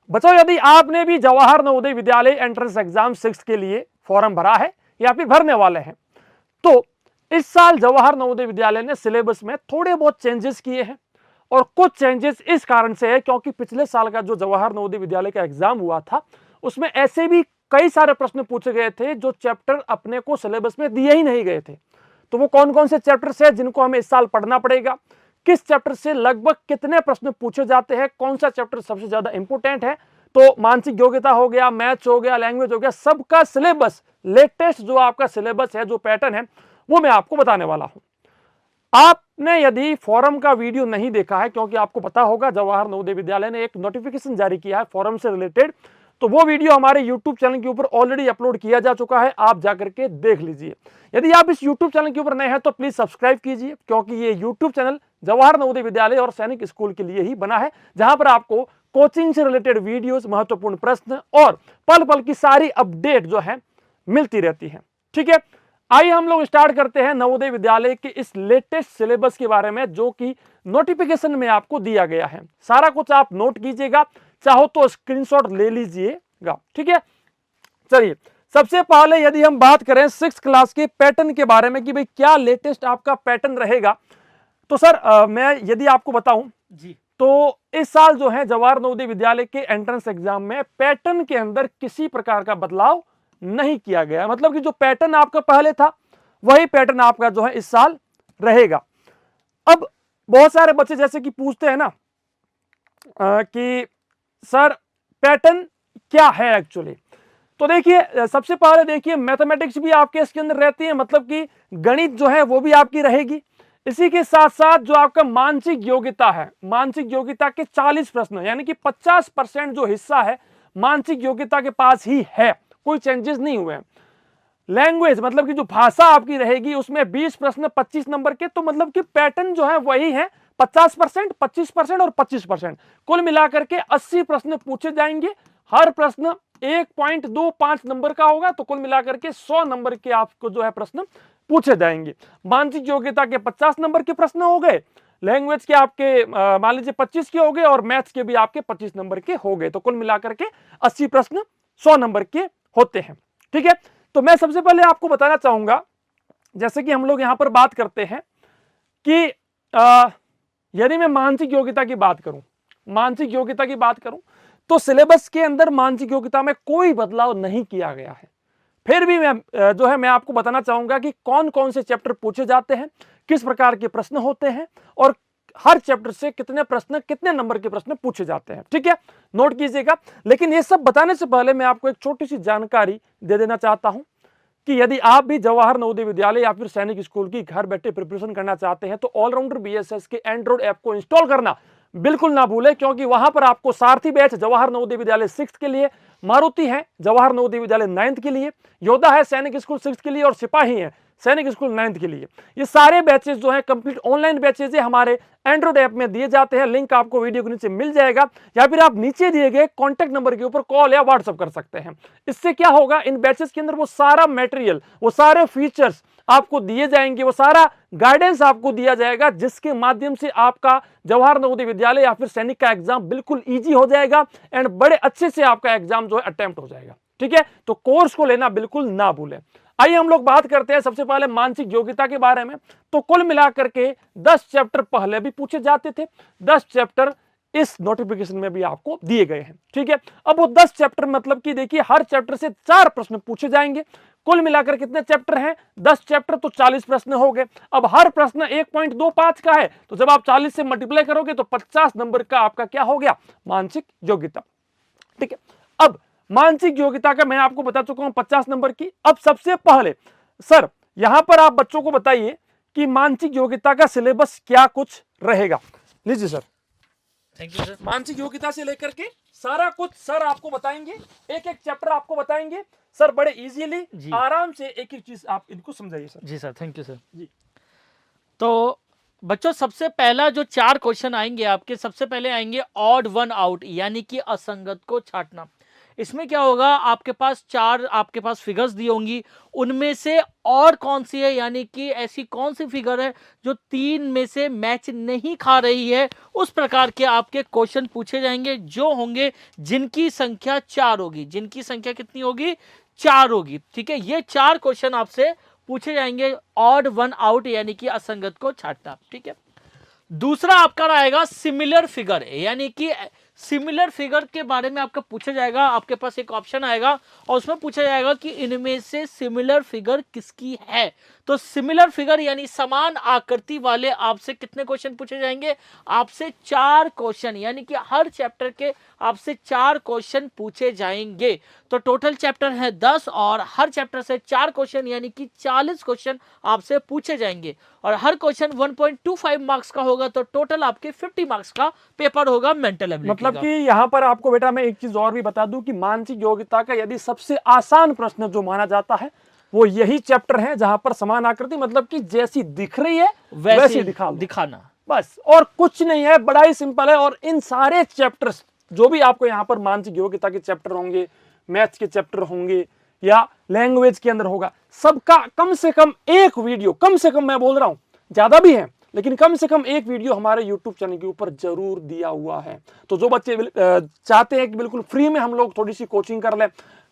बच्चों, यदि आपने भी जवाहर नवोदय विद्यालय एंट्रेंस एग्जाम 6 के लिए फॉर्म भरा है या फिर भरने वाले हैं, तो इस साल जवाहर नवोदय विद्यालय ने सिलेबस में थोड़े बहुत चेंजेस किए हैं। और कुछ चेंजेस इस कारण से है क्योंकि पिछले साल का जो जवाहर नवोदय विद्यालय का एग्जाम हुआ था, उसमें ऐसे भी कई सारे प्रश्न पूछे गए थे जो चैप्टर अपने को सिलेबस में दिए ही नहीं गए थे। तो वो कौन कौन से चैप्टर्स हैं जिनको हमें इस साल पढ़ना पड़ेगा, किस चैप्टर से लगभग कितने प्रश्न पूछे जाते हैं, कौन सा चैप्टर सबसे ज्यादा इंपोर्टेंट है, तो मानसिक योग्यता हो गया, मैथ्स हो गया, लैंग्वेज हो गया, सबका सिलेबस, लेटेस्ट जो आपका सिलेबस है, जो पैटर्न है, वो मैं आपको बताने वाला हूं। आपने यदि फोरम का वीडियो नहीं देखा है, क्योंकि आपको पता होगा जवाहर नवोदय विद्यालय ने एक नोटिफिकेशन जारी किया है फोरम से रिलेटेड, तो वो वीडियो हमारे यूट्यूब चैनल के ऊपर ऑलरेडी अपलोड किया जा चुका है, आप जाकर के देख लीजिए। यदि आप इस यूट्यूब चैनल के ऊपर नए हैं तो प्लीज सब्सक्राइब कीजिए, क्योंकि ये यूट्यूब चैनल जवाहर नवोदय विद्यालय और सैनिक स्कूल के लिए ही बना है, जहां पर आपको कोचिंग से रिलेटेड वीडियोस, महत्वपूर्ण प्रश्न और पल पल की सारी अपडेट जो है मिलती रहती है। ठीक है, आइए हम लोग स्टार्ट करते हैं नवोदय विद्यालय के इस लेटेस्ट सिलेबस के बारे में, जो कि नोटिफिकेशन में आपको दिया गया है। सारा कुछ आप नोट कीजिएगा, चाहो तो स्क्रीनशॉट ले लीजिएगा। ठीक है, चलिए सबसे पहले यदि हम बात करें 6th क्लास के पैटर्न के बारे में कि भाई क्या लेटेस्ट आपका पैटर्न रहेगा, तो सर मैं यदि आपको बताऊं जी तो इस साल जो है जवाहर नवोदय विद्यालय के एंट्रेंस एग्जाम में पैटर्न के अंदर किसी प्रकार का बदलाव नहीं किया गया। मतलब कि जो पैटर्न आपका पहले था वही पैटर्न आपका जो है इस साल रहेगा। अब बहुत सारे बच्चे जैसे कि पूछते हैं ना कि सर पैटर्न क्या है एक्चुअली, तो देखिए सबसे पहले देखिए मैथमेटिक्स भी आपके इसके अंदर रहती है, मतलब कि गणित जो है वो भी आपकी रहेगी। इसी के साथ साथ जो आपका मानसिक योग्यता है, मानसिक योग्यता के 40 प्रश्न, यानी कि 50% जो हिस्सा है मानसिक योग्यता के पास ही है, कोई चेंजेस नहीं हुए हैं। लैंग्वेज मतलब कि जो भाषा आपकी रहेगी उसमें 20 प्रश्न 25 नंबर के, तो मतलब कि पैटर्न जो है वही है, 50%, 25% और 25%, कुल मिलाकर के 80 प्रश्न पूछे जाएंगे। हर प्रश्न 1.25 नंबर का होगा, तो कुल मिलाकर के 100 नंबर के आपको जो है प्रश्न पूछे जाएंगे। मानसिक योग्यता के 50 नंबर के प्रश्न हो गए, लैंग्वेज के आपके मान लीजिए 25 के हो गए, और मैथ्स के भी आपके 25 नंबर के हो गए, तो कुल मिलाकर के 80 प्रश्न 100 नंबर के होते हैं। ठीक है, तो मैं सबसे पहले आपको बताना चाहूंगा, जैसे कि हम लोग यहां पर बात करते हैं कि यदि मैं मानसिक योग्यता की बात करूं, मानसिक योग्यता की बात करूं तो सिलेबस के अंदर मानसिक योग्यता में कोई बदलाव नहीं किया गया है। फिर भी मैं जो है मैं आपको बताना चाहूंगा कि कौन कौन से चैप्टर पूछे जाते हैं, किस प्रकार के प्रश्न होते हैं, और हर चैप्टर से कितने प्रश्न, कितने नंबर के प्रश्न पूछे जाते हैं। ठीक है, नोट कीजिएगा। लेकिन ये सब बताने से पहले मैं आपको एक छोटी सी जानकारी दे देना चाहता हूं कि यदि आप भी जवाहर नवोदय विद्यालय या फिर सैनिक स्कूल की घर बैठे प्रिपरेशन करना चाहते हैं तो ऑलराउंडर बीएसएस के एंड्रॉइड ऐप को इंस्टॉल करना बिल्कुल ना भूलें, क्योंकि वहां पर आपको सारथी बैच जवाहर नवोदय विद्यालय 6 के लिए, मारुति है जवाहर नवोदय विद्यालय 9th के लिए, योद्धा है सैनिक स्कूल 6 के लिए, और सिपाही है सैनिक स्कूल 9th के लिए, ये सारे बैचेस जो है कंप्लीट ऑनलाइन बैचेस है, हमारे एंड्रॉइड ऐप में दिए जाते हैं। लिंक आपको वीडियो के नीचे मिल जाएगा, या फिर आप नीचे दिए गए कॉन्टैक्ट नंबर के ऊपर कॉल या व्हाट्सएप कर सकते हैं। इससे क्या होगा, इन बैचेस के अंदर वो सारा मटेरियल, वो सारे फीचर्स आपको दिए जाएंगे, वो सारा गाइडेंस आपको दिया जाएगा, जिसके माध्यम से आपका जवाहर नवोदय विद्यालय या फिर सैनिक का एग्जाम बिल्कुल इजी हो जाएगा एंड बड़े अच्छे से आपका एग्जाम जो है अटेम्प्ट हो जाएगा। ठीक है, तो कोर्स को लेना बिल्कुल ना भूलें। आइए हम लोग बात करते हैं सबसे पहले मानसिक योग्यता के बारे में। तो कुल मिलाकर के 10 चैप्टर पहले भी पूछे जाते थे, 10 चैप्टर इस नोटिफिकेशन में भी आपको दिए गए हैं। ठीक है, अब वो 10 चैप्टर मतलब कि देखिए हर चैप्टर से 4 प्रश्न पूछे जाएंगे। कुल मिलाकर कितने चैप्टर हैं, 10 चैप्टर, तो 40 प्रश्न हो गए। अब हर प्रश्न 1.25 का है, तो जब आप 40 से मल्टीप्लाई करोगे तो 50 नंबर का आपका क्या हो गया, मानसिक योग्यता। ठीक है, अब मानसिक योग्यता का मैं आपको बता चुका हूं 50 नंबर की। अब सबसे पहले सर यहां पर आप बच्चों को बताइए कि मानसिक योग्यता का सिलेबस क्या कुछ रहेगा। लीजिए सर। Thank you sir. मानसिक योग्यता से लेकर के सारा कुछ सर आपको बताएंगे, एक एक चैप्टर आपको बताएंगे सर, बड़े इजीली जी आराम से एक एक चीज आप इनको समझाइए सर। जी सर, थैंक यू सर। जी तो बच्चों सबसे पहला जो 4 क्वेश्चन आएंगे आपके, सबसे पहले आएंगे ऑड वन आउट, यानी कि असंगत को छांटना। इसमें क्या होगा, आपके पास 4 आपके पास फिगर्स दी होंगी, उनमें से और कौन सी है, यानी कि ऐसी कौन सी फिगर है जो 3 में से मैच नहीं खा रही है, उस प्रकार के आपके क्वेश्चन पूछे जाएंगे जो होंगे जिनकी संख्या 4 होगी। जिनकी संख्या कितनी होगी? 4 होगी। ठीक है, ये 4 क्वेश्चन आपसे पूछे जाएंगे, ऑड वन आउट यानी कि असंगत को छांटना। ठीक है, दूसरा आपका रहेगा सिमिलर फिगर, यानी कि सिमिलर फिगर के बारे में आपका पूछा जाएगा। आपके पास एक ऑप्शन आएगा और उसमें पूछा जाएगा कि इनमें से सिमिलर फिगर किसकी है। तो सिमिलर फिगर यानी समान आकृति वाले आपसे कितने क्वेश्चन पूछे जाएंगे? आपसे 4 क्वेश्चन, यानी कि हर चैप्टर के आपसे 4 क्वेश्चन पूछे जाएंगे। तो टोटल चैप्टर है 10 और हर चैप्टर से 4 क्वेश्चन यानी कि 40 क्वेश्चन आपसे पूछे जाएंगे और हर क्वेश्चन 1.25 मार्क्स का होगा। तो टोटल आपके 50 मार्क्स का पेपर होगा मेंटल एबिलिटी। मतलब कि यहाँ पर आपको बेटा मैं एक चीज और भी बता दूं कि मानसिक योग्यता का यदि सबसे आसान प्रश्न जो माना जाता है वो यही चैप्टर है जहां पर समान आकृति, मतलब कि जैसी दिख रही है वैसी दिखाना, बस, और कुछ नहीं है, बड़ा ही सिंपल है। और इन सारे चैप्टर्स जो भी आपको यहाँ पर मानसिक योग्यता के चैप्टर होंगे, मैथ्स के चैप्टर होंगे या लैंग्वेज के अंदर होगा, सबका कम से कम एक वीडियो, कम से कम मैं बोल रहा हूं, ज्यादा भी है लेकिन कम से कम एक वीडियो हमारे YouTube चैनल के ऊपर जरूर दिया हुआ है। तो जो बच्चे चाहते हैं कि बिल्कुल फ्री में हम लोग थोड़ी सी कोचिंग कर लें,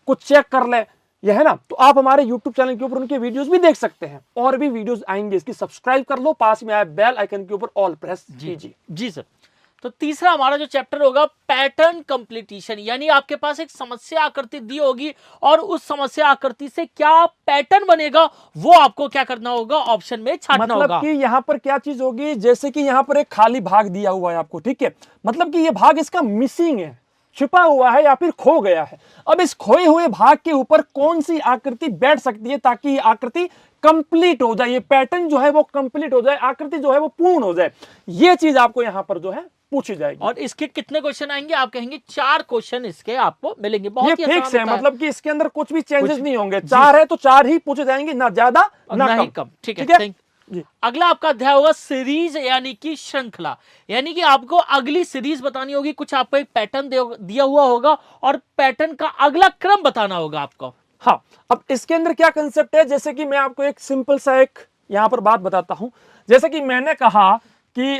कुछ चेक कर लें, यह है ना, तो आप हमारे YouTube चैनल के ऊपर उनके वीडियोस भी देख सकते हैं। और भी वीडियोस आएंगे, इसकी सब्सक्राइब कर लो, पास में आए बेल आइकन के ऊपर ऑल प्रेस कीजिए। जी सर। तो तीसरा हमारा जो चैप्टर होगा पैटर्न कंप्लीटेशन, यानी आपके पास एक समस्या आकृति दी होगी और उस समस्या आकृति से क्या पैटर्न बनेगा वो आपको क्या करना होगा, ऑप्शन में छांटना होगा। मतलब कि यहाँ पर क्या चीज होगी, जैसे कि यहाँ पर एक खाली भाग दिया हुआ है आपको, ठीक है, मतलब कि ये भाग इसका मिसिंग है, छिपा हुआ है या फिर खो गया है। अब इस खोए हुए भाग के ऊपर कौन सी आकृति बैठ सकती है ताकि ये आकृति कंप्लीट हो जाए, ये पैटर्न जो है वो कंप्लीट हो जाए, आकृति जो है वो पूर्ण हो जाए, ये चीज आपको यहाँ पर जो है पूछी जाएगी। और इसके कितने क्वेश्चन आएंगे? आप कहेंगे 4 क्वेश्चन इसके आपको मिलेंगे। बहुत ये फिक्स है, मतलब कि इसके अंदर कुछ भी चेंजेस नहीं होंगे। 4 है तो 4 ही पूछे जाएंगे, ना ज्यादा ना कम। ठीक है। अगला आपका अध्याय होगा सीरीज यानी कि श्रृंखला, यानी कि आपको अगली सीरीज बतानी होगी। कुछ आपको एक पैटर्न दिया हुआ होगा और पैटर्न का अगला क्रम बताना होगा आपको। हाँ, अब इसके अंदर क्या कंसेप्ट है, जैसे कि मैं आपको एक सिंपल सा एक यहां पर बात बताता हूं। जैसे कि मैंने कहा कि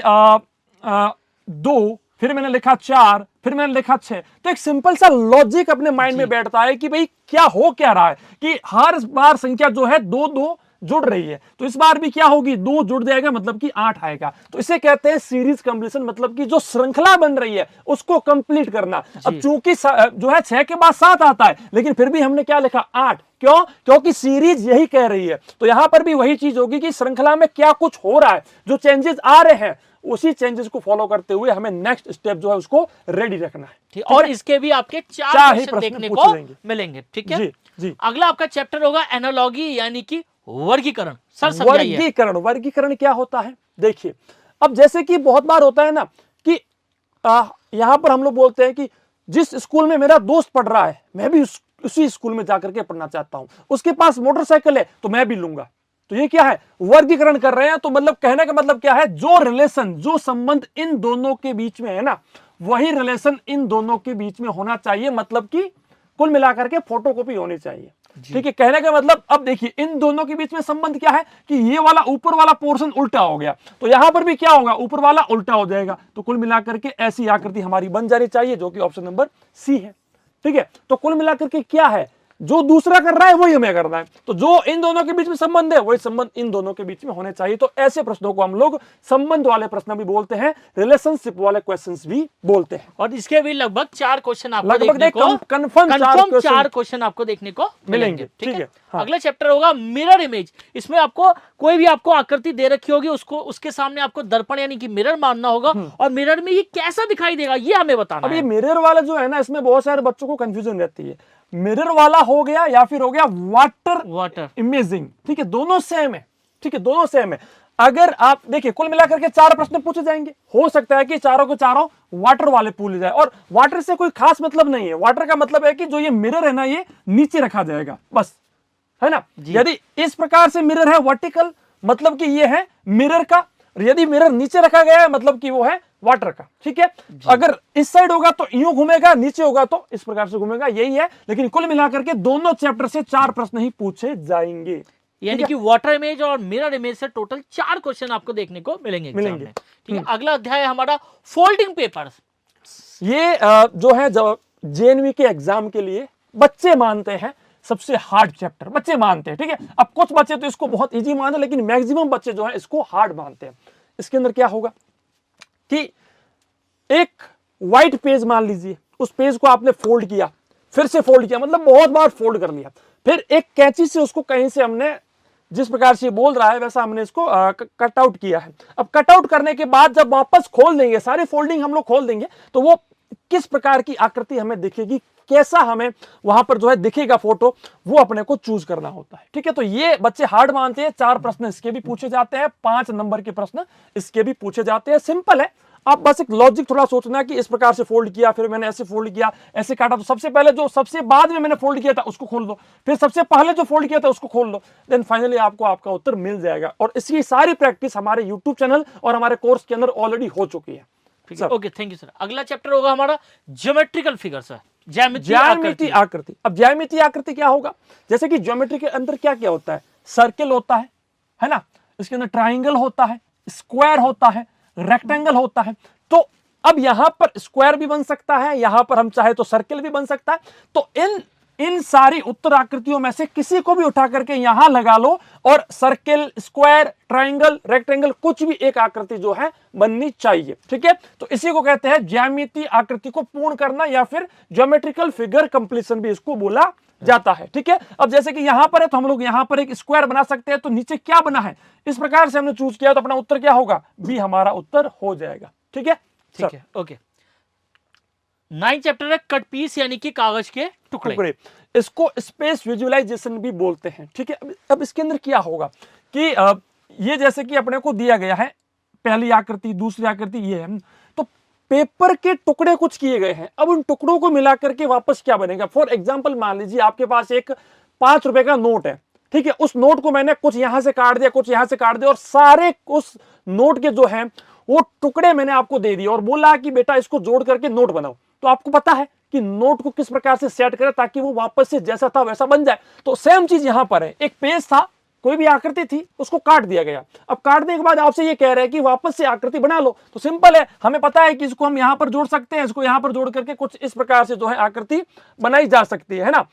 2, फिर मैंने लिखा 4, फिर मैंने लिखा 6, तो एक सिंपल सा लॉजिक अपने माइंड में बैठता है कि भाई क्या हो क्या रहा है कि हर बार संख्या जो है 2 जुड़ रही है, तो इस बार भी क्या होगी, 2 जुड़ जाएगा, मतलब कि 8 आएगा। तो इसे कहते हैं सीरीज कंप्लीशन, मतलब कि जो श्रृंखला बन रही है उसको कंप्लीट करना। अब चूंकि जो है 6 के बाद 7 आता है, लेकिन फिर भी हमने क्या लिखा 8, क्यों? क्योंकि सीरीज यही कह रही है। तो यहां पर भी वही चीज होगी कि श्रृंखला में क्या कुछ हो रहा है, जो चेंजेस आ रहे हैं उसी चेंजेस को फॉलो करते हुए हमें नेक्स्ट स्टेप जो है उसको रेडी रखना है। और इसके भी आपके 4 क्वेश्चन देखने को मिलेंगे। ठीक है जी। अगला आपका चैप्टर होगा एनालॉजी यानी कि वर्गीकरण। सर समझाइए। वर्गीकरण क्या होता है? देखिए, अब जैसे कि बहुत बार होता है ना कि यहां पर हम लोग बोलते हैं कि जिस स्कूल में मेरा दोस्त पढ़ रहा है मैं भी उसी स्कूल में जाकर के पढ़ना चाहता हूं, उसके पास मोटरसाइकिल है तो मैं भी लूंगा। तो ये क्या है? वर्गीकरण कर रहे हैं। तो मतलब कहने का मतलब क्या है, जो रिलेशन, जो संबंध इन दोनों के बीच में है ना, वही रिलेशन इन दोनों के बीच में होना चाहिए, मतलब कि कुल मिलाकर के फोटोकॉपी होनी चाहिए। ठीक है, कहने का मतलब, अब देखिए इन दोनों के बीच में संबंध क्या है कि ये वाला ऊपर वाला पोर्शन उल्टा हो गया, तो यहां पर भी क्या होगा, ऊपर वाला उल्टा हो जाएगा। तो कुल मिलाकर के ऐसी आकृति हमारी बन जानी चाहिए, जो कि ऑप्शन नंबर सी है। ठीक है, तो कुल मिलाकर के क्या है, जो दूसरा कर रहा है वही हमें करना है, तो जो इन दोनों के बीच में संबंध है वही संबंध इन दोनों के बीच में होने चाहिए। तो ऐसे प्रश्नों को हम लोग संबंध वाले प्रश्न भी बोलते हैं, रिलेशनशिप वाले क्वेश्चंस भी बोलते हैं। और इसके भी लगभग 4 क्वेश्चन आपको देखने को कंफर्म 4 क्वेश्चन आपको देखने को मिलेंगे। ठीक है। हाँ। अगला चैप्टर होगा मिरर इमेज। इसमें आपको कोई भी आपको आकृति दे रखी होगी, उसको उसके सामने आपको दर्पण यानी कि मिरर मानना होगा और मिरर में ये कैसा दिखाई देगा ये हमें बताना है। अब ये मिरर वाला जो है ना, इसमें बहुत सारे बच्चों को कंफ्यूजन रहती है। मिरर वाला हो गया या फिर हो गया वाटर इमेजिंग। ठीक है, दोनों सेम है। ठीक है, दोनों सेम है। अगर आप देखिए कुल मिलाकर के 4 प्रश्न पूछे जाएंगे, हो सकता है कि चारों के चारों वाटर वाले पूछ जाए। और वाटर से कोई खास मतलब नहीं है, वाटर का मतलब है कि जो ये मिरर है ना, ये नीचे रखा जाएगा, बस, है ना। यदि इस प्रकार से मिरर है वर्टिकल, मतलब कि ये है मिरर का, यदि मिरर नीचे रखा गया है मतलब कि वो है वाटर का, ठीक है। अगर इस साइड होगा तो यूं घूमेगा, नीचे होगा तो इस प्रकार से घूमेगा, यही है। लेकिन कुल मिलाकर के दोनों चैप्टर से 4 प्रश्न ही पूछे जाएंगे, यानी कि वाटर इमेज और मिरर इमेज से टोटल 4 क्वेश्चन आपको देखने को मिलेंगे एग्जाम में। ठीक है, अगला अध्याय है हमारा फोल्डिंग पेपर्स। ये जो है जेएनवी के एग्जाम के लिए बच्चे मानते हैं सबसे हार्ड चैप्टर, बच्चे मानते हैं, ठीक है। अब कुछ बच्चे तो इसको बहुत इजी मानते हैं, लेकिन मैक्सिमम बच्चे जो है इसको हार्ड मानते हैं। इसके अंदर क्या होगा कि एक व्हाइट पेज मान लीजिए, उस पेज को आपने फोल्ड किया, फिर से फोल्ड किया, मतलब बहुत बार फोल्ड कर लिया, फिर एक कैंची से उसको कहीं से हमने जिस प्रकार से बोल रहा है वैसा हमने इसको कट आउट किया है। अब कट आउट करने के बाद जब वापस खोल देंगे, सारी फोल्डिंग हम लोग खोल देंगे, तो वो किस प्रकार की आकृति हमें दिखेगी, कैसा हमें वहां पर जो है दिखेगा फोटो, वो अपने को चूज करना होता है, ठीक है। तो ये बच्चे हार्ड मानते हैं। 4 प्रश्न इसके भी पूछे जाते हैं, 5 नंबर के प्रश्न इसके भी पूछे जाते हैं। सिंपल है, आप बस एक लॉजिक थोड़ा सोचना है कि इस प्रकार से फोल्ड किया, फिर मैंने ऐसे फोल्ड किया, ऐसे काटा, तो सबसे पहले जो सबसे बाद में मैंने फोल्ड किया था उसको खोल दो, फिर सबसे पहले जो फोल्ड किया था उसको खोल लो, देन फाइनली आपको आपका उत्तर मिल जाएगा। और इसकी सारी प्रैक्टिस हमारे यूट्यूब चैनल और हमारे कोर्स के अंदर ऑलरेडी हो चुकी है। Okay, thank you sir. अगला चैप्टर होगा हमारा ज्योमेट्रिकल फिगर्स है, ज्यामितीय आकृति। अब ज्यामितीय आकृति क्या होगा, जैसे कि ज्योमेट्री के अंदर क्या क्या होता है, सर्किल होता है ना, इसके अंदर ट्राइंगल होता है, स्क्वायर होता है, रेक्टेंगल होता है। तो अब यहां पर स्क्वायर भी बन सकता है, यहां पर हम चाहे तो सर्किल भी बन सकता है। तो इन सारी उत्तर आकृतियों में से किसी को भी उठा करके यहां लगा लो, और सर्किल, स्क्वायर, ट्राइंगल, रेक्टेंगल, कुछ भी एक आकृति जो है बननी चाहिए, ठीक है। तो इसी को कहते हैं ज्यामितीय आकृति को पूर्ण करना, या फिर ज्योमेट्रिकल फिगर कंप्लीशन भी इसको बोला जाता है, ठीक है। अब जैसे कि यहां पर है तो हम लोग यहां पर एक स्क्वायर बना सकते हैं, तो नीचे क्या बना है इस प्रकार से हमने चूज किया, तो अपना उत्तर क्या होगा, बी हमारा उत्तर हो जाएगा, ठीक है। ठीक है, ओके। 9 चैप्टर है कट पीस, यानी कि कागज के टुकड़े। इसको स्पेस विजुअलाइजेशन भी बोलते हैं, ठीक है। अब इसके अंदर क्या होगा कि ये जैसे कि अपने को दिया गया है, पहली आकृति, दूसरी आकृति, ये है, तो पेपर के टुकड़े कुछ किए गए हैं। अब उन टुकड़ों को मिलाकर के वापस क्या बनेगा। फॉर एग्जाम्पल मान लीजिए आपके पास एक 5 रुपए का नोट है, ठीक है। उस नोट को मैंने कुछ यहां से काट दिया, कुछ यहां से काट दिया, और सारे उस नोट के जो है वो टुकड़े मैंने आपको दे दिए और बोला कि बेटा इसको जोड़ करके नोट बनाओ। तो आपको पता है कि नोट को किस प्रकार से सेट करें ताकि वो वापस से जैसा था वैसा बन जाए। तो सेम चीज यहां पर है, एक पेज था, कोई भी आकृति थी, उसको काट दिया गया। अब काटने के बाद आपसे ये कह रहे हैं कि वापस से आकृति बना लो। तो सिंपल है, हमें पता है कि इसको हम यहां पर जोड़ सकते हैं, इसको यहां पर जोड़ करके कुछ इस प्रकार से जो है आकृति बनाई जा सकती है ना।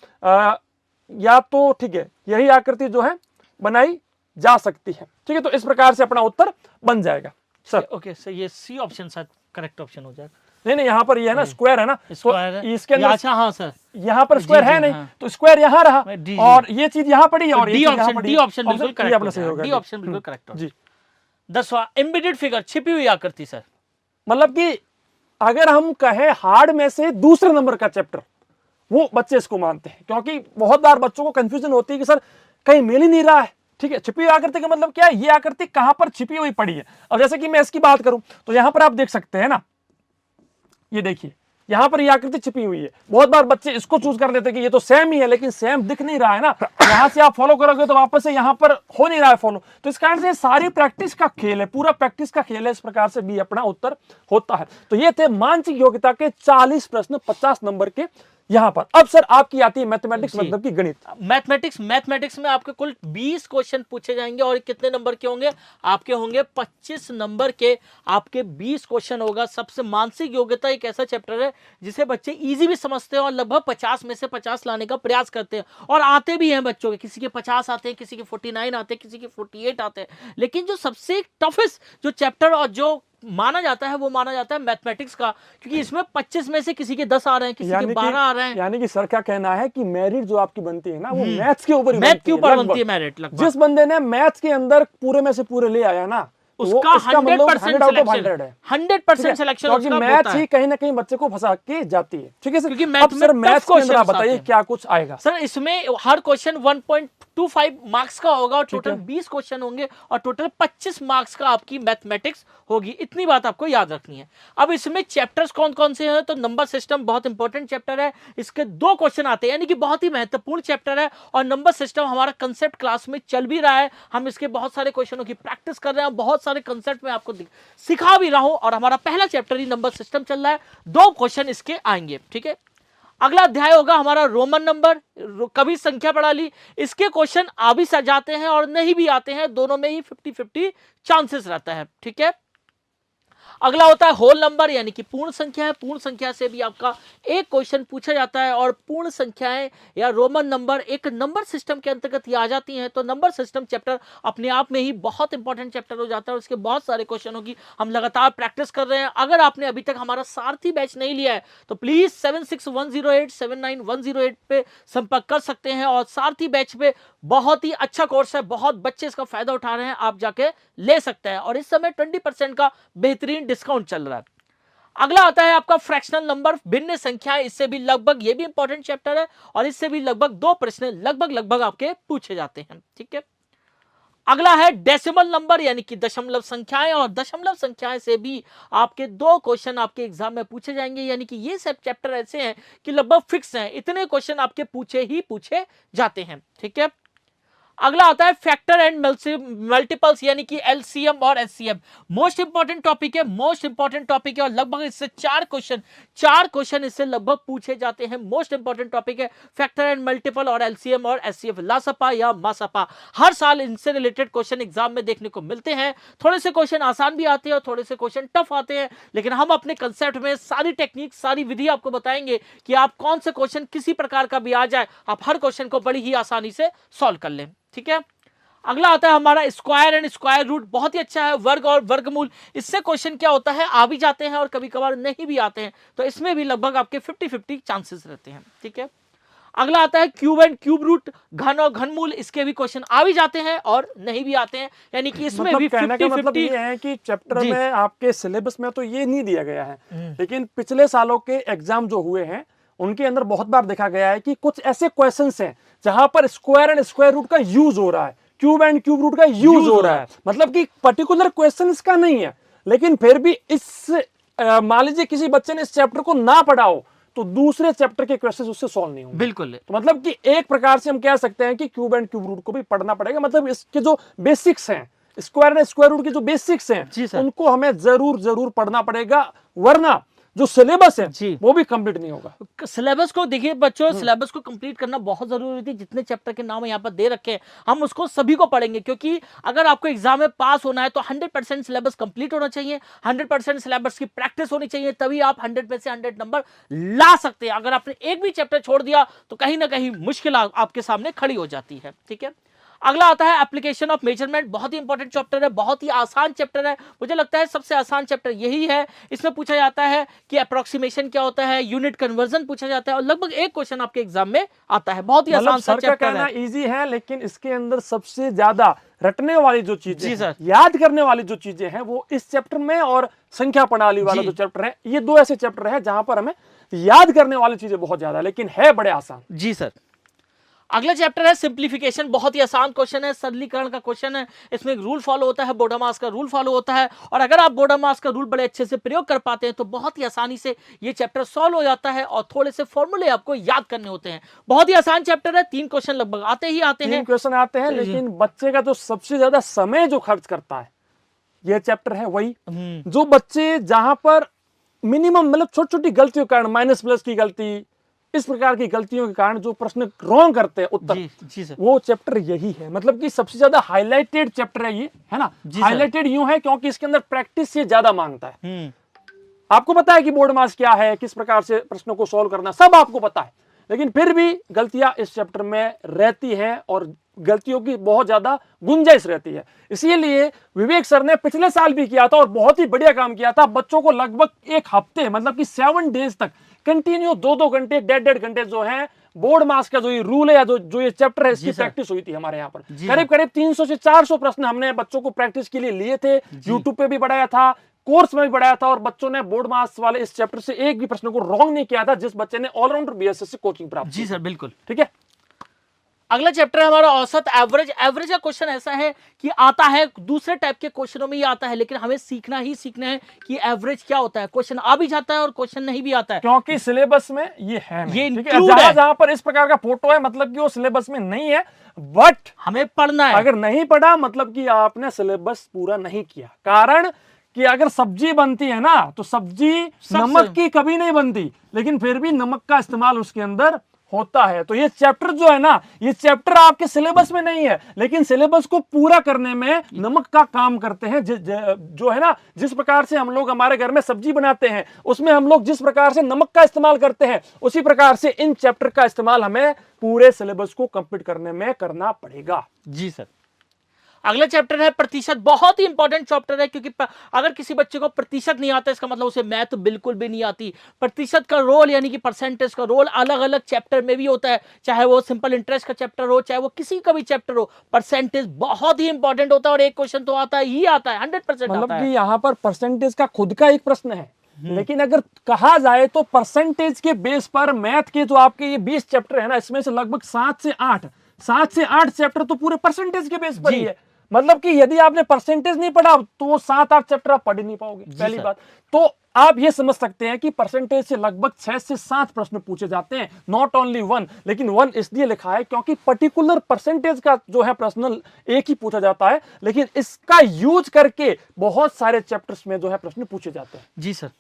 या तो ठीक है, यही आकृति जो है बनाई जा सकती है, ठीक है। तो इस प्रकार से अपना उत्तर बन जाएगा सर। ओके सर, ये सी ऑप्शन शायद करेक्ट ऑप्शन हो जाएगा। नहीं, यहाँ पर ये है ना, स्क्वायर है ना, स्क्वायर है इसके अंदर। अच्छा, हाँ सर, यहाँ पर स्क्वायर है नहीं, तो स्क्वायर यहाँ रहा, और ये चीज यहाँ पड़ी, और डी ऑप्शन बिल्कुल करेक्ट होगा। डी ऑप्शन बिल्कुल करेक्ट जी। 10वां एम्बेडेड फिगर, छिपी हुई आकृति सर। मतलब कि अगर हम कहें हार्ड में से दूसरे नंबर का चैप्टर, वो बच्चे इसको मानते हैं, क्योंकि बहुत बार बच्चों को कंफ्यूजन होती है कि सर कहीं मिल ही नहीं रहा है, ठीक है। छिपी हुई आकृति का मतलब क्या है, ये आकृति कहां पर छिपी हुई पड़ी है। अब जैसे कि मैं इसकी बात करूं तो यहां पर आप देख सकते हैं ना, ये देखिए यहां पर ये आकृति छिपी हुई है। बहुत बार बच्चे इसको चूज कर लेते हैं कि ये तो सेम ही है, लेकिन सेम दिख नहीं रहा है ना। यहां से आप फॉलो करोगे तो वापस से यहां पर हो नहीं रहा है फॉलो। तो इस कारण से सारी प्रैक्टिस का खेल है, पूरा प्रैक्टिस का खेल है। इस प्रकार से भी अपना उत्तर होता है। तो ये थे मानसिक योग्यता के 40 प्रश्न 50 नंबर के यहां पर। अब सर आपकी आती है मैथमेटिक्स, मतलब की गणित। मैथमेटिक्स में आपके कुल 20 क्वेश्चन पूछे जाएंगे, और कितने नंबर के होंगे आपके, होंगे 25 नंबर के आपके 20 क्वेश्चन होगा। सबसे मानसिक योग्यता एक ऐसा चैप्टर है जिसे बच्चे इजी भी समझते हैं और लगभग 50 में से 50 लाने का प्रयास करते हैं, और आते भी हैं बच्चों के, किसी के 50 आते हैं, किसी के 49 आते हैं, किसी के 48 आते हैं। लेकिन जो सबसे टफेस्ट जो चैप्टर और जो माना जाता है वो माना जाता है मैथमेटिक्स का, क्योंकि इसमें 25 में से किसी के 10 आ रहे हैं, किसी के 12 आ रहे हैं। यानी कि सर क्या कहना है कि मेरिट जो आपकी बनती है ना, वो मैथ्स के ऊपर बनती है मेरिट। जिस बंदे ने मैथ्स के अंदर पूरे में से पूरे ले आया ना, उसका 100% सिलेक्शन, क्योंकि मैथ्स ही कहीं ना कहीं बच्चे को फंसा के जाती है, ठीक है सर। क्योंकि मैथ्स के अंदर बताइए क्या कुछ आएगा सर। इसमें हर क्वेश्चन 1.25 मार्क्स का होगा, और टोटल 20 क्वेश्चन होंगे, और टोटल 25 मार्क्स का आपकी मैथमेटिक्स होगी। इतनी बात आपको याद रखनी है। अब इसमें चैप्टर्स कौन कौन से हैं, तो नंबर सिस्टम बहुत इंपॉर्टेंट चैप्टर है, इसके 2 क्वेश्चन आते हैं, यानी कि बहुत ही महत्वपूर्ण चैप्टर है। और नंबर सिस्टम हमारा कंसेप्ट क्लास में चल भी रहा है, हम इसके बहुत सारे क्वेश्चनों की प्रैक्टिस कर रहे हैं, बहुत सारे कंसेप्ट मैं आपको सिखा भी रहा हूं, और हमारा पहला चैप्टर ही नंबर सिस्टम चल रहा है, 2 क्वेश्चन इसके आएंगे, ठीक है। अगला अध्याय होगा हमारा रोमन नंबर, कभी संख्या प्रणाली। इसके क्वेश्चन आ भी जाते हैं और नहीं भी आते हैं, दोनों में ही 50-50 चांसेस रहता है, ठीक है। अगला होता है होल नंबर, यानी कि पूर्ण संख्या है, पूर्ण संख्या से भी आपका एक क्वेश्चन पूछा जाता है, और पूर्ण संख्याएं या रोमन नंबर एक नंबर सिस्टम के अंतर्गत ही आ जाती हैं। तो नंबर सिस्टम चैप्टर अपने आप में ही बहुत इंपॉर्टेंट चैप्टर हो जाता है, और उसके बहुत सारे क्वेश्चनों की हम लगातार प्रैक्टिस कर रहे हैं। अगर आपने अभी तक हमारा सारथी बैच नहीं लिया है तो प्लीज 7610879108 पे संपर्क कर सकते हैं, और सारथी बैच पे बहुत ही अच्छा कोर्स है, बहुत बच्चे इसका फायदा उठा रहे हैं, आप जाके ले सकते हैं, और इस समय 20% का बेहतरीन डिस्काउंट चल रहा है। अगला आता है आपका फ्रैक्शनल नंबर, भिन्न संख्याएं। इससे भी लगभग, ये भी इंपॉर्टेंट चैप्टर है, और इससे भी लगभग 2 प्रश्न लगभग आपके पूछे जाते हैं, ठीक है। अगला है डेसिमल नंबर, यानी कि दशमलव संख्याएं, और दशमलव संख्याएं से भी आपके 2 क्वेश्चन आपके एग्जाम में पूछे जाएंगे, यानी कि ये सब चैप्टर ऐसे हैं कि लगभग फिक्स हैं, इतने क्वेश्चन आपके पूछे जाते हैं, ठीक है। अगला आता है फैक्टर एंड मल्टीपल्स, यानी कि एलसीएम और एचसीएम। मोस्ट इंपॉर्टेंट टॉपिक है, और लगभग इससे 4 क्वेश्चन इससे लगभग पूछे जाते हैं। मोस्ट इंपॉर्टेंट टॉपिक है फैक्टर एंड मल्टीपल और एलसीएम और एचसीएफ, लासपा या मासपा। हर साल इनसे रिलेटेड क्वेश्चन एग्जाम में देखने को मिलते हैं। थोड़े से क्वेश्चन आसान भी आते हैं और थोड़े से क्वेश्चन टफ आते हैं, लेकिन हम अपने कंसेप्ट में सारी टेक्निक, सारी विधि आपको बताएंगे कि आप कौन से क्वेश्चन किसी प्रकार का भी आ जाए, आप हर क्वेश्चन को बड़ी ही आसानी से सॉल्व कर लें, ठीक है। अगला आता है हमारा स्क्वायर एंड स्क्वायर रूट, बहुत ही अच्छा है। वर्ग और वर्गमूल, इससे क्वेश्चन क्या होता है, आ भी जाते हैं और कभी कभार नहीं भी आते हैं, तो इसमें भी लगभग आपके 50-50 चांसेस रहते हैं, ठीक है। अगला आता है क्यूब एंड क्यूब रूट, घन और घनमूल, इसके भी क्वेश्चन आ भी जाते हैं और नहीं भी आते हैं, यानी कि इसमें मतलब भी कहने का 50-50 मतलब ये है कि चैप्टर में आपके सिलेबस में तो ये नहीं दिया गया है, लेकिन पिछले सालों के एग्जाम जो हुए हैं उनके अंदर बहुत बार देखा गया है कि कुछ ऐसे क्वेश्चंस हैं जहां पर स्क्वायर एंड स्क्वायर रूट का यूज हो रहा है, क्यूब एंड क्यूब रूट का यूज हो रहा है, मतलब कि पर्टिकुलर क्वेश्चन इसका नहीं है, लेकिन फिर भी इस मान लीजिए किसी बच्चे ने इस चैप्टर को ना पढ़ा हो तो दूसरे चैप्टर के क्वेश्चन उससे सॉल्व नहीं होंगे। बिल्कुल, तो मतलब कि एक प्रकार से हम कह सकते हैं कि क्यूब एंड क्यूब रूट को भी पढ़ना पड़ेगा, मतलब इसके जो बेसिक्स हैं, स्क्वायर एंड स्क्वायर रूट के जो बेसिक्स हैं उनको हमें जरूर पढ़ना पड़ेगा, वरना जो सिलेबस है वो भी कंप्लीट नहीं होगा। सिलेबस को देखिए बच्चों, सिलेबस को कंप्लीट करना बहुत जरूरी थी। जितने चैप्टर के नाम यहाँ पर दे रखे हैं हम उसको सभी को पढ़ेंगे, क्योंकि अगर आपको एग्जाम में पास होना है तो 100% सिलेबस कंप्लीट होना चाहिए, 100% सिलेबस की प्रैक्टिस होनी चाहिए, तभी आप 100 में से 100 नंबर ला सकते हैं। अगर आपने एक भी चैप्टर छोड़ दिया तो कहीं ना कहीं मुश्किल आपके सामने खड़ी हो जाती है, ठीक है। अगला आता है एप्लीकेशन ऑफ मेजरमेंट, बहुत ही इंपॉर्टेंट चैप्टर है, बहुत ही आसान चैप्टर है, मुझे लगता है सबसे आसान चैप्टर यही है। इसमें पूछा जाता है कि अप्रोक्सीमेशन क्या होता है, यूनिट कन्वर्जन पूछा जाता है, और लगभग एक क्वेश्चन आपके एग्जाम में आता है। बहुत ही आसान सा चैप्टर है, इजी है, लेकिन इसके अंदर सबसे ज्यादा रटने वाली जो चीजें, याद करने वाली जो चीजें हैं वो इस चैप्टर में, और संख्या प्रणाली वाला जो चैप्टर है, ये 2 ऐसे चैप्टर है जहां पर हमें याद करने वाली चीजें बहुत ज्यादा, लेकिन है बड़े आसान। जी सर। अगला चैप्टर है सिंप्लीफिकेशन, बहुत ही आसान क्वेश्चन है, सरलीकरण का क्वेश्चन है। इसमें एक रूल फॉलो होता है, बोडामास का रूल फॉलो होता है, और अगर आप बोडामास का रूल बड़े अच्छे से प्रयोग कर पाते हैं तो बहुत ही आसानी से ये चैप्टर सॉल्व हो जाता है, और थोड़े से फॉर्मूले आपको याद करने होते हैं। बहुत ही आसान चैप्टर है, 3 क्वेश्चन लगभग आते हैं। 3 क्वेश्चन आते हैं, लेकिन बच्चे का जो सबसे ज्यादा समय जो खर्च करता है ये चैप्टर है वही, जो बच्चे जहां पर मिनिमम मतलब छोटी छोटी गलतियों के कारण, माइनस प्लस की गलती, इस प्रकार की गलतियों के कारण जो प्रश्न रॉन्ग करते हैं उत्तर, जी सर, वो चैप्टर यही है। मतलब कि सबसे ज्यादा हाईलाइटेड चैप्टर है ये, है ना। हाईलाइटेड यूं है क्योंकि इसके अंदर प्रैक्टिस से ज्यादा मांगता है। आपको पता है कि बोर्ड मास क्या है, किस प्रकार से प्रश्नों को सॉल्व करना, सब आपको पता है, लेकिन फिर भी गलतियां इस चैप्टर में रहती हैं और गलतियों की बहुत ज्यादा गुंजाइश रहती है। इसीलिए विवेक सर ने पिछले साल भी किया था और बहुत ही बढ़िया काम किया था। बच्चों को लगभग एक हफ्ते, मतलब कि 7 डेज तक कंटिन्यू 2-2 घंटे, 1.5 घंटे जो है बोर्ड मास का जो ये रूल है या जो ये चैप्टर है, इसकी प्रैक्टिस हुई थी हमारे यहाँ पर। करीब 300 से 400 प्रश्न हमने बच्चों को प्रैक्टिस के लिए लिए थे, यूट्यूब पे भी बढ़ाया था, कोर्स में भी बढ़ाया था, और बच्चों ने बोर्ड मास वाले इस चैप्टर से एक भी प्रश्न को रॉन्ग नहीं किया था, जिस बच्चे ने ऑलराउंडर बीएसएस से कोचिंग प्राप्त। जी सर, बिल्कुल, ठीक है। अगला चैप्टर है हमारा औसत एवरेज। एवरेज का क्वेश्चन ऐसा है कि आता है दूसरे टाइप के क्वेश्चनों में ही आता है, लेकिन हमें सीखना है कि एवरेज क्या होता है। क्वेश्चन आ भी जाता है और क्वेश्चन नहीं भी आता है, क्योंकि सिलेबस में ये है नहीं, ये ठीक है। include है। जहां पर इस प्रकार का फोटो है मतलब कि वो सिलेबस में नहीं है, बट हमें पढ़ना है। अगर नहीं पढ़ा मतलब कि आपने सिलेबस पूरा नहीं किया। कारण कि अगर सब्जी बनती है ना तो सब्जी नमक की कभी नहीं बनती, लेकिन फिर भी नमक का इस्तेमाल उसके अंदर होता है। तो ये चैप्टर जो है ना, ये चैप्टर आपके सिलेबस में नहीं है, लेकिन सिलेबस को पूरा करने में नमक का काम करते हैं। जो है ना, जिस प्रकार से हम लोग हमारे घर में सब्जी बनाते हैं, उसमें हम लोग जिस प्रकार से नमक का इस्तेमाल करते हैं, उसी प्रकार से इन चैप्टर का इस्तेमाल हमें पूरे सिलेबस को कंप्लीट करने में करना पड़ेगा। जी सर। अगला चैप्टर है प्रतिशत। बहुत ही इंपॉर्टेंट चैप्टर है, क्योंकि अगर किसी बच्चे को प्रतिशत नहीं आता, इसका मतलब उसे मैथ बिल्कुल भी नहीं आती। प्रतिशत का रोल यानी कि परसेंटेज का रोल अलग अलग चैप्टर में भी होता है, चाहे वो सिंपल इंटरेस्ट का चैप्टर हो, चाहे वो किसी का भी चैप्टर हो। परसेंटेज बहुत ही इंपॉर्टेंट होता है और एक क्वेश्चन तो आता ही आता है, 100% मतलब आता है। कि यहाँ पर परसेंटेज का खुद का एक प्रश्न है, लेकिन अगर कहा जाए तो परसेंटेज के बेस पर मैथ के जो आपके ये 20 चैप्टर है ना, इसमें से लगभग 7 से 8 चैप्टर तो पूरे परसेंटेज के बेस पर ही है। मतलब कि यदि आपने परसेंटेज नहीं पढ़ा तो वो 7-8 चैप्टर आप पढ़ ही नहीं पाओगे, पहली बात। तो आप ये समझ सकते हैं कि परसेंटेज से लगभग 6 से 7 प्रश्न पूछे जाते हैं, नॉट ओनली 1। लेकिन 1 इसलिए लिखा है क्योंकि पर्टिकुलर परसेंटेज का जो है प्रश्न एक ही पूछा जाता है, लेकिन इसका यूज करके बहुत सारे चैप्टर्स में जो है प्रश्न पूछे जाते हैं। जी सर।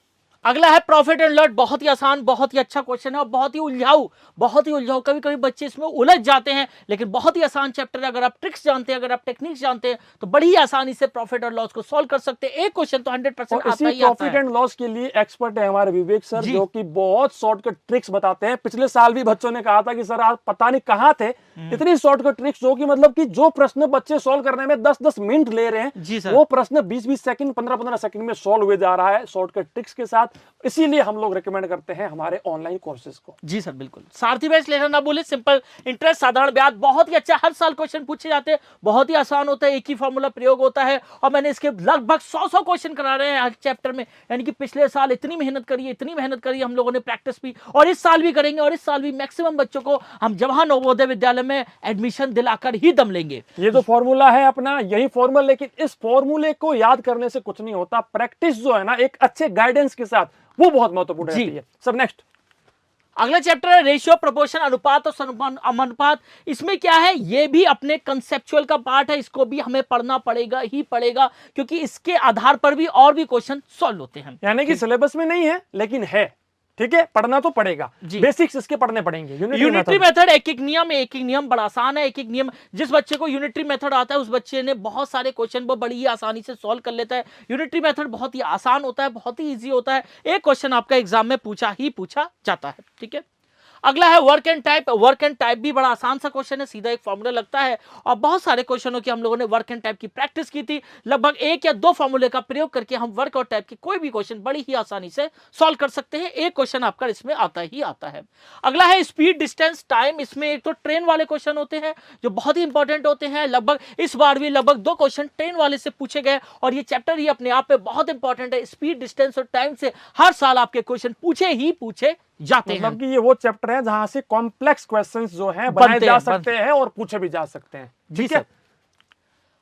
अगला है प्रॉफिट एंड लॉस। बहुत ही आसान, बहुत ही अच्छा क्वेश्चन है और बहुत ही उलझाऊ। कभी कभी बच्चे इसमें उलझ जाते हैं, लेकिन बहुत ही आसान चैप्टर है। अगर आप ट्रिक्स जानते हैं, अगर आप टेक्निक्स जानते हैं, तो बड़ी ही आसानी से प्रॉफिट और लॉस को सॉल्व कर सकते हैं। एक क्वेश्चन तो 100% आता ही आता है। प्रॉफिट एंड लॉस के लिए एक्सपर्ट है हमारे विवेक सर, जो कि बहुत शॉर्टकट ट्रिक्स बताते हैं। पिछले साल भी बच्चों ने कहा था कि सर आप पता नहीं कहां थे, इतनी शॉर्टकट ट्रिक्स जो कि मतलब कि जो प्रश्न बच्चे सॉल्व करने में 10-10 मिनट ले रहे हैं, वो प्रश्न 20-20 सेकंड 15-15 सेकंड में सॉल्व हुए जा रहा है शॉर्टकट ट्रिक्स के साथ। इसीलिए हम लोग रिकमेंड करते हैं हमारे ऑनलाइन कोर्सेज को। जी सर, बिल्कुल। सारथी बैच लेना ना भूले। सिंपल इंटरेस्ट, साधारण ब्याज, बहुत ही अच्छा। हर साल क्वेश्चन पूछे जाते हैं, बहुत ही आसान होता है, एक ही फॉर्मूला प्रयोग होता है और मैंने इसके लगभग 100 क्वेश्चन करा रहे हैं हर चैप्टर में। यानी कि पिछले साल इतनी मेहनत करी हम लोगों ने, प्रैक्टिस भी, और इस साल भी करेंगे। और इस साल भी मैक्सिमम बच्चों को हम जवाहर नवोदय विद्यालय में एडमिशन दिलाकर ही दम लेंगे। ये जो फॉर्मूला है अपना, यही फॉर्मूला, लेकिन इस फॉर्मूले को याद करने से कुछ नहीं होता। प्रैक्टिस जो है ना, एक अच्छे गाइडेंस के साथ, वो बहुत महत्वपूर्ण रहती है। सब नेक्स्ट। अगला चैप्टर है रेशियो, प्रोपोर्शन, अनुपात और समानुपात। इसमें क्या है, ये भी अपने कंसेप्चुअल का पार्ट है, इसको भी हमें पढ़ना पड़ेगा ही पड़ेगा, क्योंकि इसके आधार पर भी और भी क्वेश्चन सॉल्व होते हैं। यानी कि सिलेबस में नहीं है लेकिन है, ठीक है, पढ़ना तो पड़ेगा। बेसिक्स इसके पढ़ने पड़ेंगे। यूनिटरी मेथड, एक एक नियम बड़ा आसान है। एक एक नियम, जिस बच्चे को यूनिटरी मेथड आता है उस बच्चे ने बहुत सारे क्वेश्चन वो बड़ी ही आसानी से सॉल्व कर लेता है। यूनिटरी मेथड बहुत ही आसान होता है, बहुत ही इजी होता है। एक क्वेश्चन आपका एग्जाम में पूछा जाता है, ठीक है। अगला है work and type. Work and type भी बड़ा आसान सा क्वेश्चन है, सीधा एक फॉर्मूला लगता है और बहुत सारे क्वेश्चनों की हम लोगों ने वर्क एंड टाइप की प्रैक्टिस की थी। लगभग 1 या 2 फॉर्मूले का प्रयोग करके हम वर्क और टाइप के कोई भी क्वेश्चन बड़ी ही आसानी से सॉल्व कर सकते हैं। एक क्वेश्चन आपका इसमें आता ही आता है। अगला है स्पीड, डिस्टेंस, टाइम। इसमें एक तो ट्रेन वाले क्वेश्चन होते हैं जो बहुत ही इंपॉर्टेंट होते हैं। लगभग इस बार भी लगभग 2 क्वेश्चन ट्रेन वाले से पूछे गए और ये चैप्टर ही अपने आप में बहुत इंपॉर्टेंट है। स्पीड, डिस्टेंस और टाइम से हर साल आपके क्वेश्चन पूछे जाते हैं। मतलब कि ये वो चैप्टर है जहां से कॉम्प्लेक्स क्वेश्चंस जो हैं बनाए जा सकते हैं और पूछे भी जा सकते हैं। जी सर।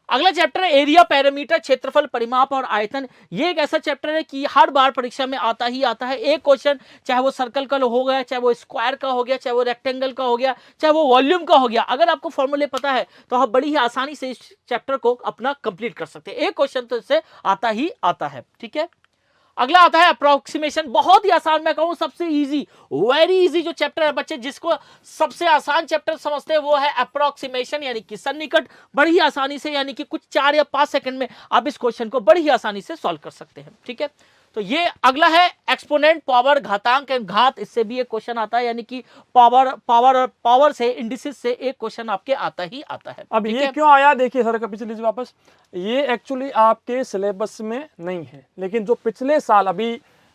अगला चैप्टर है एरिया, पैरामीटर, क्षेत्रफल, परिमाप और आयतन। ये एक ऐसा चैप्टर है कि हर बार परीक्षा में आता ही आता है। एक क्वेश्चन, चाहे वो सर्कल का हो गया, चाहे वो स्क्वायर का हो गया, चाहे वो रेक्टेंगल का हो गया, चाहे वो वॉल्यूम का हो गया, अगर आपको फॉर्मूले पता है तो आप बड़ी ही आसानी से इस चैप्टर को अपना कंप्लीट कर सकते हैं। एक क्वेश्चन तो इससे आता ही आता है, ठीक है। अगला आता है अप्रोक्सीमेशन। बहुत ही आसान, मैं कहूं सबसे इजी, वेरी इजी जो चैप्टर है, बच्चे जिसको सबसे आसान चैप्टर समझते हैं वो है अप्रोक्सीमेशन, यानी कि सन्निकट। बड़ी ही आसानी से, यानी कि कुछ 4 या 5 सेकंड में आप इस क्वेश्चन को बड़ी ही आसानी से सॉल्व कर सकते हैं, ठीक है। तो ये अगला है एक्सपोनेंट, पावर, घातांक एंड घात। इससे भी एक क्वेश्चन आता है, यानी कि पावर से, इंडिसेस से एक क्वेश्चन आपके आता ही आता है। अब ये क्यों आया, देखिए सर का पिछले वापस, ये एक्चुअली आपके सिलेबस में नहीं है, लेकिन जो पिछले साल अभी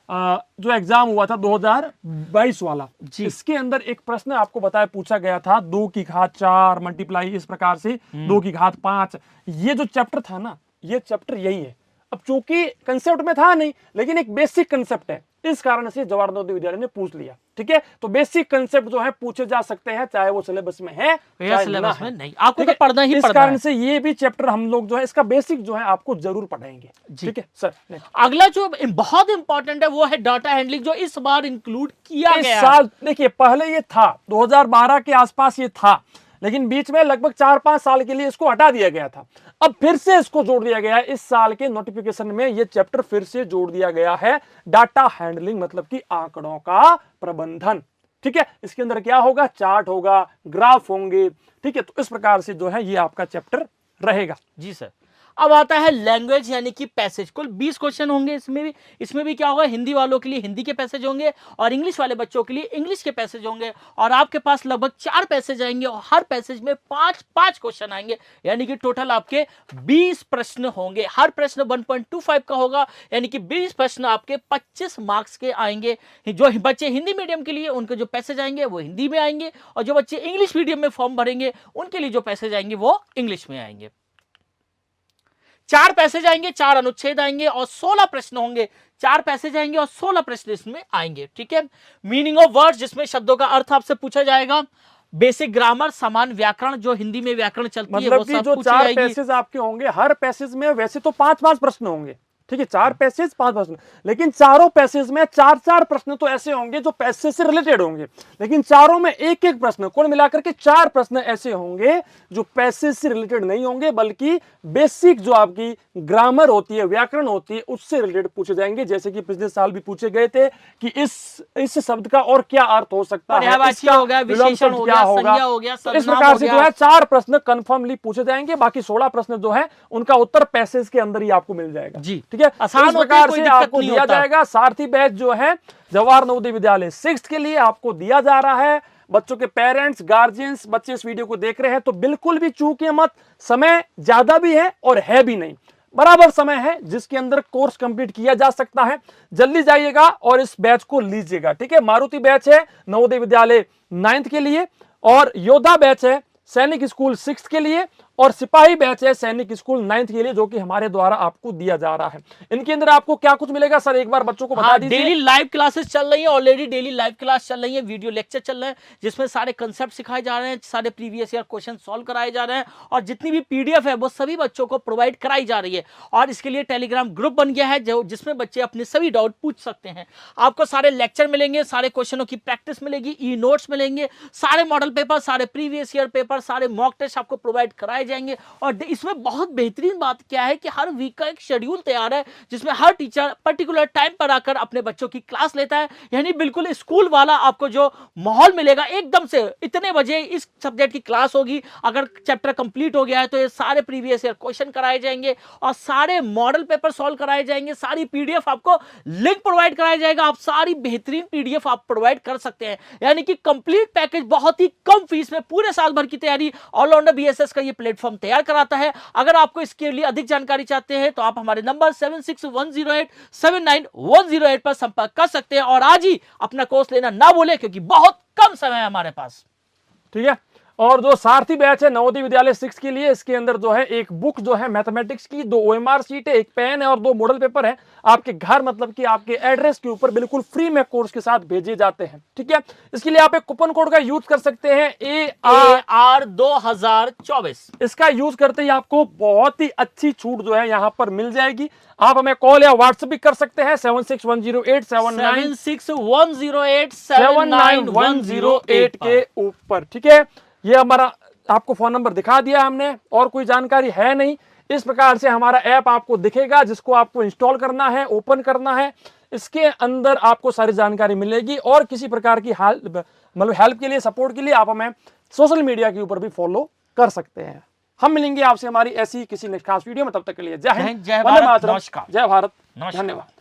जो एग्जाम हुआ था 2022 वाला, इसके अंदर एक प्रश्न आपको बताया पूछा गया था, 2 की घात 4 मल्टीप्लाई इस प्रकार से 2 की घात 5। ये जो चैप्टर था ना, ये चैप्टर यही है। अब चूंकि कंसेप्ट में था नहीं, लेकिन एक बेसिक कंसेप्ट है, इस कारण से जवाहर नवोदय विद्यालय ने पूछ लिया। ठीक है, तो बेसिक कंसेप्ट जो है पूछे जा सकते हैं, चाहे वो सिलेबस में है या चाहे सिलेबस ना में है। नहीं, आपको तो पढ़ना ही इस पढ़ना कारण है। से ये भी चैप्टर हम लोग जो है इसका बेसिक जो है आपको जरूर पढ़ाएंगे। ठीक है सर। अगला जो बहुत इंपॉर्टेंट है वो है डाटा हैंडलिंग, जो इस बार इंक्लूड किया इस गया है। साल देखिए, पहले ये था 2012 के आसपास ये था, लेकिन बीच में लगभग 4-5 साल के लिए इसको हटा दिया गया था। अब फिर से इसको जोड़ दिया गया है, इस साल के नोटिफिकेशन में ये चैप्टर फिर से जोड़ दिया गया है, डाटा हैंडलिंग मतलब कि आंकड़ों का प्रबंधन। ठीक है, इसके अंदर क्या होगा, चार्ट होगा, ग्राफ होंगे। ठीक है, तो इस प्रकार से जो है ये आपका चैप्टर रहेगा। जी सर। अब आता है लैंग्वेज यानी कि पैसेज, कुल 20 क्वेश्चन होंगे इसमें भी क्या होगा, हिंदी वालों के लिए हिंदी के पैसेज होंगे और इंग्लिश वाले बच्चों के लिए इंग्लिश के पैसेज होंगे। और आपके पास लगभग 4 पैसेज आएंगे और हर पैसेज में 5-5 क्वेश्चन आएंगे, यानी कि टोटल आपके 20 प्रश्न होंगे। हर प्रश्न 1.25 का होगा, यानी कि 20 प्रश्न आपके 25 मार्क्स के आएंगे। जो बच्चे हिंदी मीडियम के लिए उनके जो पैसेज आएंगे वो हिंदी में आएंगे, और जो बच्चे इंग्लिश मीडियम में फॉर्म भरेंगे उनके लिए जो पैसेज आएंगे वो इंग्लिश में आएंगे। 4 पैसेज आएंगे, 4 अनुच्छेद आएंगे और 16 प्रश्न होंगे। 4 पैसेज आएंगे और 16 प्रश्न इसमें आएंगे। ठीक है, मीनिंग ऑफ वर्ड्स, जिसमें शब्दों का अर्थ आपसे पूछा जाएगा। बेसिक ग्रामर, समान व्याकरण, जो हिंदी में व्याकरण चलती है वो मतलब कि सब जो पूछी 4 जाएगी। पैसेज आपके होंगे, हर पैसेज में वैसे तो 5-5 प्रश्न होंगे। ठीक है, 4 पैसेज 5 प्रश्न, लेकिन चारों पैसेज में 4-4 प्रश्न तो ऐसे होंगे जो पैसेज से रिलेटेड होंगे, लेकिन चारों में एक-एक प्रश्न, कुल मिलाकर के 4 प्रश्न ऐसे होंगे जो पैसेज से रिलेटेड नहीं होंगे, बल्कि बेसिक जो आपकी ग्रामर होती है, व्याकरण होती है, उससे रिलेटेड पूछे जाएंगे। जैसे कि पिछले साल भी पूछे गए थे कि इस शब्द का और क्या अर्थ हो सकता है, इसका हो गया, विशेषण हो गया, संज्ञा हो गया, तो इस प्रकार से जो है 4 प्रश्न कंफर्मली पूछे जाएंगे। बाकी 16 प्रश्न जो है उनका उत्तर पैसेज के अंदर ही आपको मिल जाएगा। जी, ठीक है, आसान इस प्रकार से आपको दिया जाएगा। सारथी बैच जो है जवाहर नवोदय विद्यालय 6th के लिए आपको दिया जा रहा है। बच्चों के पेरेंट्स, गार्जियंस, बच्चे इस वीडियो को देख रहे हैं तो बिल्कुल भी चूकिए मत। समय ज्यादा भी है और है भी नहीं, बराबर समय है जिसके अंदर कोर्स कंप्लीट किया जा सकता है। जल्दी जाइएगा और इस बैच को लीजिएगा। ठीक है, मारुति बैच है नवोदय विद्यालय 9th के लिए, और योद्धा बैच है सैनिक स्कूल 6th के लिए, और सिपाही बैच है सैनिक स्कूल 9th के लिए, जो कि हमारे द्वारा आपको दिया जा रहा है। इनके अंदर आपको क्या कुछ मिलेगा सर, एक बार बच्चों को बता दीजिए। डेली लाइव क्लासेस चल रही है, ऑलरेडी डेली लाइव क्लास चल रही है, वीडियो लेक्चर चल रहे हैं, जिसमें सारे कंसेप्ट सिखाए जा रहे हैं, सारे प्रीवियस ईयर क्वेश्चन सॉल्व कराए जा रहे हैं, और जितनी भी पीडीएफ है वो सभी बच्चों को प्रोवाइड कराई जा रही है। और इसके लिए टेलीग्राम ग्रुप बन गया है जिसमें बच्चे अपने सभी डाउट पूछ सकते हैं। आपको सारे लेक्चर मिलेंगे, सारे क्वेश्चनों की प्रैक्टिस मिलेगी, ई नोट्स मिलेंगे, सारे मॉडल पेपर, सारे प्रीवियस ईयर पेपर, सारे मॉक टेस्ट आपको प्रोवाइड कराए जाएंगे। और इसमें बहुत बेहतरीन बात क्या है कि हर वीक का एक शेड्यूल तैयार है, जिसमें हर टीचर पर्टिकुलर टाइम पर आकर अपने बच्चों की क्लास लेता है। यानी बिल्कुल स्कूल वाला आपको जो माहौल मिलेगा, एकदम से इतने बजे इस सब्जेक्ट की क्लास होगी, अगर चैप्टर कंप्लीट हो गया है तो ये सारे प्रीवियस ईयर क्वेश्चन कराए जाएंगे और सारे मॉडल पेपर सॉल्व कराए जाएंगे, सारी पीडीएफ आपको लिंक प्रोवाइड कराया जाएगा, आप सारी बेहतरीन पीडीएफ आप प्रोवाइड कर सकते हैं। यानी कि कंप्लीट पैकेज बहुत ही कम फीस में पूरे साल भर की तैयारी ऑलराउंडर बीएसएस का ये प्लेटफॉर्म तैयार कराता है। अगर आपको इसके लिए अधिक जानकारी चाहते हैं तो आप हमारे नंबर 7610879108 पर संपर्क कर सकते हैं, और आज ही अपना कोर्स लेना ना भूलें, क्योंकि बहुत कम समय है हमारे पास। ठीक है, और जो सारथी बैच है नवोदय विद्यालय 6 के लिए, इसके अंदर जो है एक बुक जो है मैथमेटिक्स की, 2 OMR शीट है, एक पेन है और 2 मॉडल पेपर है, आपके घर मतलब कि आपके एड्रेस के ऊपर बिल्कुल फ्री में कोर्स के साथ भेजे जाते हैं। ठीक है, इसके लिए आप एक कूपन कोड का यूज कर सकते हैं, AR 2024। इसका यूज करते ही आपको बहुत ही अच्छी छूट जो है यहाँ पर मिल जाएगी। आप हमें कॉल या व्हाट्सएप भी कर सकते हैं 7610879108 के ऊपर। ठीक है, ये हमारा आपको फोन नंबर दिखा दिया हमने, और कोई जानकारी है नहीं। इस प्रकार से हमारा ऐप आपको दिखेगा, जिसको आपको इंस्टॉल करना है, ओपन करना है। इसके अंदर आपको सारी जानकारी मिलेगी, और किसी प्रकार की हेल्प के लिए, सपोर्ट के लिए आप हमें सोशल मीडिया के ऊपर भी फॉलो कर सकते हैं। हम मिलेंगे आपसे हमारी ऐसी किसी नेक्स्ट खास वीडियो में, तब तक के लिए जय हिंद, जय भारत, नमस्कार। जय भारत, नमस्कार। धन्यवाद।